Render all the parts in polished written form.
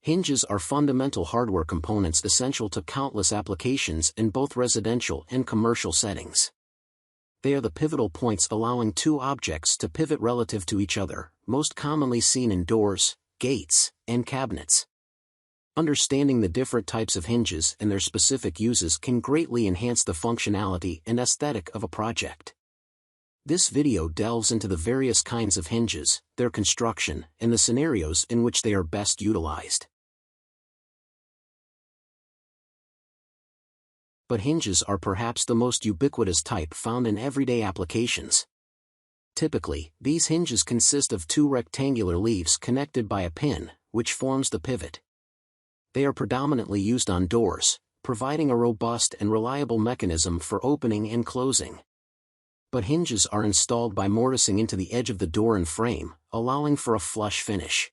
Hinges are fundamental hardware components essential to countless applications in both residential and commercial settings. They are the pivotal points allowing two objects to pivot relative to each other, most commonly seen in doors, gates, and cabinets. Understanding the different types of hinges and their specific uses can greatly enhance the functionality and aesthetic of a project. This video delves into the various kinds of hinges, their construction, and the scenarios in which they are best utilized. But hinges are perhaps the most ubiquitous type found in everyday applications. Typically, these hinges consist of two rectangular leaves connected by a pin, which forms the pivot. They are predominantly used on doors, providing a robust and reliable mechanism for opening and closing. But hinges are installed by mortising into the edge of the door and frame, allowing for a flush finish.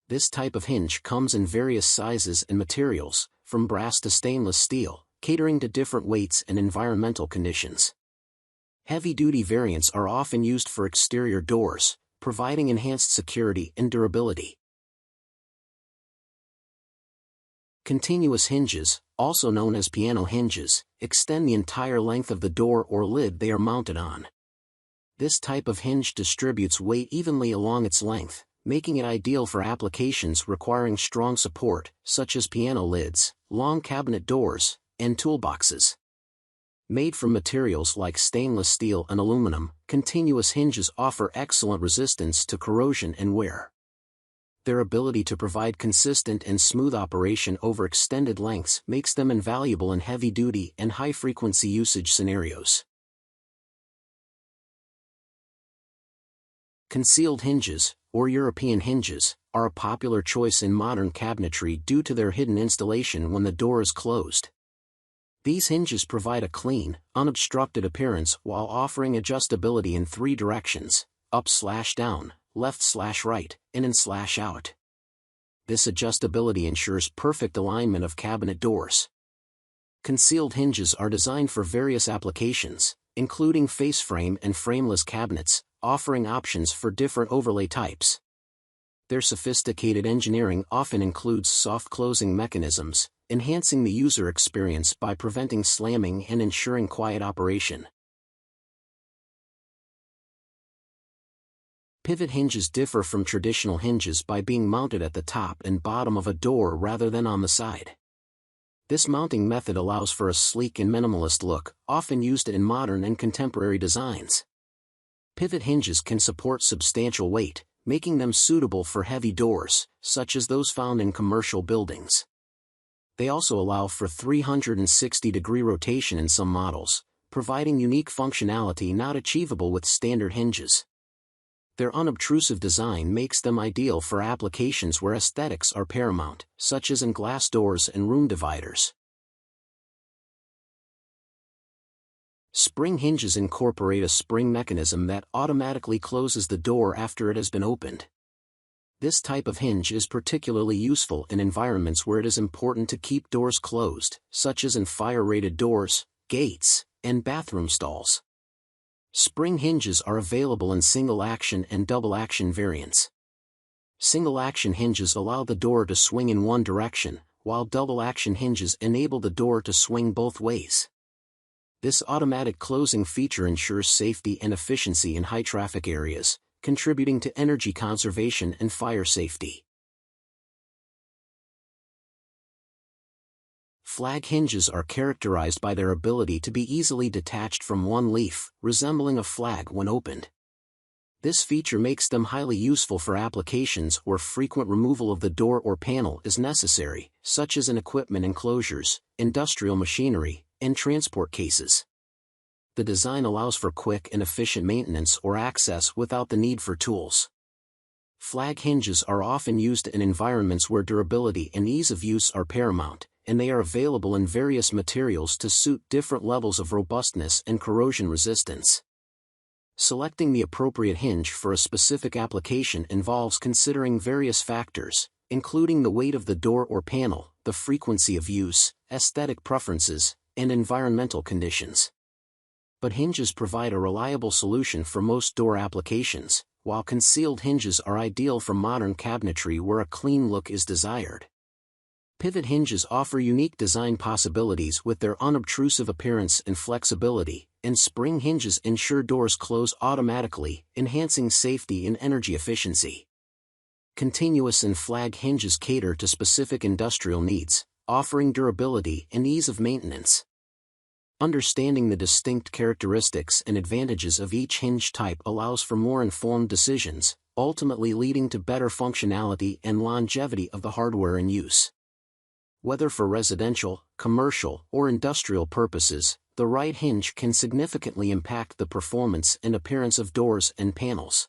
This type of hinge comes in various sizes and materials, from brass to stainless steel, catering to different weights and environmental conditions. Heavy-duty variants are often used for exterior doors, providing enhanced security and durability. Continuous hinges, also known as piano hinges, extend the entire length of the door or lid they are mounted on. This type of hinge distributes weight evenly along its length, making it ideal for applications requiring strong support, such as piano lids, long cabinet doors, and toolboxes. Made from materials like stainless steel and aluminum, continuous hinges offer excellent resistance to corrosion and wear. Their ability to provide consistent and smooth operation over extended lengths makes them invaluable in heavy-duty and high-frequency usage scenarios. Concealed hinges, or European hinges, are a popular choice in modern cabinetry due to their hidden installation when the door is closed. These hinges provide a clean, unobstructed appearance while offering adjustability in three directions: up/down, left/right, and in/out. This adjustability ensures perfect alignment of cabinet doors. Concealed hinges are designed for various applications, including face frame and frameless cabinets, offering options for different overlay types. Their sophisticated engineering often includes soft closing mechanisms, enhancing the user experience by preventing slamming and ensuring quiet operation. Pivot hinges differ from traditional hinges by being mounted at the top and bottom of a door rather than on the side. This mounting method allows for a sleek and minimalist look, often used in modern and contemporary designs. Pivot hinges can support substantial weight, making them suitable for heavy doors, such as those found in commercial buildings. They also allow for 360-degree rotation in some models, providing unique functionality not achievable with standard hinges. Their unobtrusive design makes them ideal for applications where aesthetics are paramount, such as in glass doors and room dividers. Spring hinges incorporate a spring mechanism that automatically closes the door after it has been opened. This type of hinge is particularly useful in environments where it is important to keep doors closed, such as in fire-rated doors, gates, and bathroom stalls. Spring hinges are available in single-action and double-action variants. Single-action hinges allow the door to swing in one direction, while double-action hinges enable the door to swing both ways. This automatic closing feature ensures safety and efficiency in high-traffic areas, contributing to energy conservation and fire safety. Flag hinges are characterized by their ability to be easily detached from one leaf, resembling a flag when opened. This feature makes them highly useful for applications where frequent removal of the door or panel is necessary, such as in equipment enclosures, industrial machinery, and transport cases. The design allows for quick and efficient maintenance or access without the need for tools. Flag hinges are often used in environments where durability and ease of use are paramount, and they are available in various materials to suit different levels of robustness and corrosion resistance. Selecting the appropriate hinge for a specific application involves considering various factors, including the weight of the door or panel, the frequency of use, aesthetic preferences, and environmental conditions. But hinges provide a reliable solution for most door applications, while concealed hinges are ideal for modern cabinetry where a clean look is desired. Pivot hinges offer unique design possibilities with their unobtrusive appearance and flexibility, and spring hinges ensure doors close automatically, enhancing safety and energy efficiency. Continuous and flag hinges cater to specific industrial needs, offering durability and ease of maintenance. Understanding the distinct characteristics and advantages of each hinge type allows for more informed decisions, ultimately leading to better functionality and longevity of the hardware in use. Whether for residential, commercial, or industrial purposes, the right hinge can significantly impact the performance and appearance of doors and panels.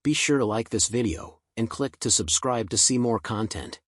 Be sure to like this video, and click to subscribe to see more content.